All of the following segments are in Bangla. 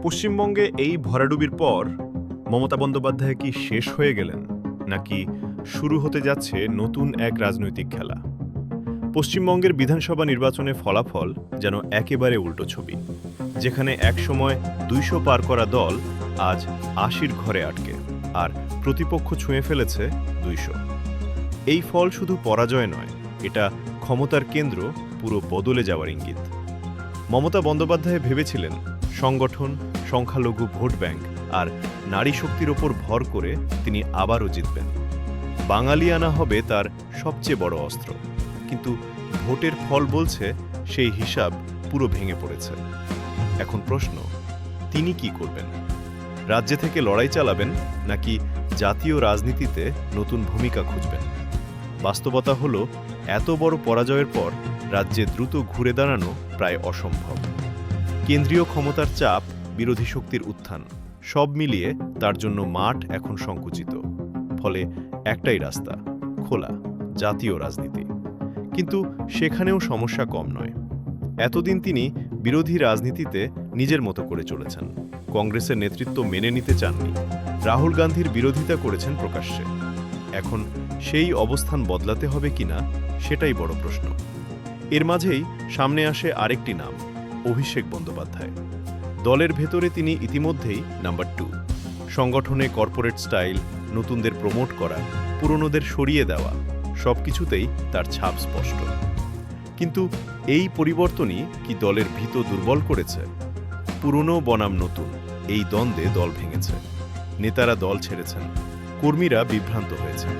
পশ্চিমবঙ্গে এই ভরাডুবির পর মমতা বন্দ্যোপাধ্যায় কি শেষ হয়ে গেলেন, নাকি শুরু হতে যাচ্ছে নতুন এক রাজনৈতিক খেলা? পশ্চিমবঙ্গের বিধানসভা নির্বাচনে ফলাফল যেন একেবারে উল্টো ছবি। যেখানে একসময় ২০০ পার করা দল আজ ৮০-র ঘরে আটকে, আর প্রতিপক্ষ ছুঁয়ে ফেলেছে ২০০। এই ফল শুধু পরাজয় নয়, এটা ক্ষমতার কেন্দ্র পুরো বদলে যাওয়ার ইঙ্গিত। মমতা বন্দ্যোপাধ্যায় ভেবেছিলেন সংগঠন, সংখ্যালঘু ভোট ব্যাংক আর নারী শক্তির ওপর ভর করে তিনি আবারও জিতবেন। বাঙালিয়ানা হবে তার সবচেয়ে বড় অস্ত্র। কিন্তু ভোটের ফল বলছে সেই হিসাব পুরো ভেঙে পড়েছে। এখন প্রশ্ন, তিনি কি করবেন? রাজ্যে থেকে লড়াই চালাবেন, নাকি জাতীয় রাজনীতিতে নতুন ভূমিকা খুঁজবেন? বাস্তবতা হল, এত বড় পরাজয়ের পর রাজ্যে দ্রুত ঘুরে দাঁড়ানো প্রায় অসম্ভব। কেন্দ্রীয় ক্ষমতার চাপ, বিরোধী শক্তির উত্থান, সব মিলিয়ে তার জন্য মাঠ এখন সংকুচিত। ফলে একটাই রাস্তা, খোলা জাতীয় রাজনীতি। কিন্তু সেখানেও সমস্যা কম নয়। এতদিন তিনি বিরোধী রাজনীতিতে নিজের মতো করে চলেছেন। কংগ্রেসের নেতৃত্ব মেনে নিতে চাননি, রাহুল গান্ধীর বিরোধিতা করেছেন প্রকাশ্যে। এখন সেই অবস্থান বদলাতে হবে কিনা, সেটাই বড় প্রশ্ন। এর মাঝেই সামনে আসে আরেকটি নাম, অভিষেক বন্দ্যোপাধ্যায়। দলের ভেতরে তিনি ইতিমধ্যেই নাম্বার 2। সংগঠনে কর্পোরেট স্টাইল, নতুনদের প্রমোট করা, পুরনোদের সরিয়ে দেওয়া, সবকিছুতেই তার ছাপ স্পষ্ট। কিন্তু এই পরিবর্তনই কি দলের ভিত দুর্বল করেছে? পুরনো বনাম নতুন এই দ্বন্দ্বে দল ভেঙেছে। নেতারা দল ছেড়েছেন, কর্মীরা বিভ্রান্ত হয়েছেন।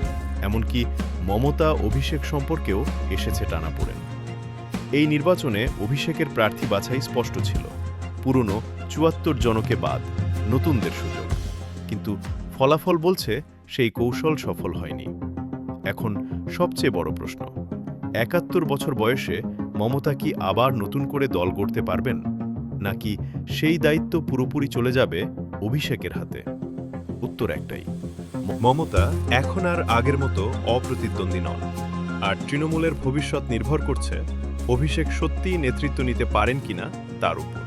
এমনকি মমতা অভিষেক সম্পর্কেও এসেছে টানাপোড়েন। এই নির্বাচনে অভিষেকের প্রার্থী বাছাই স্পষ্ট ছিল, পুরনো ৭৪ জনকে বাদ, নতুনদের সুযোগ। কিন্তু ফলাফল বলছে সেই কৌশল সফল হয়নি। এখন সবচেয়ে বড় প্রশ্ন, ৭১ বছর বয়সে মমতা কি আবার নতুন করে দল গড়তে পারবেন, নাকি সেই দায়িত্ব পুরোপুরি চলে যাবে অভিষেকের হাতে? উত্তর একটাই, মমতা এখন আর আগের মতো অপ্রতিদ্বন্দ্বী নন। আর তৃণমূলের ভবিষ্যৎ নির্ভর করছে অভিষেক সত্যিই নেতৃত্ব নিতে পারেন কিনা তার উপর।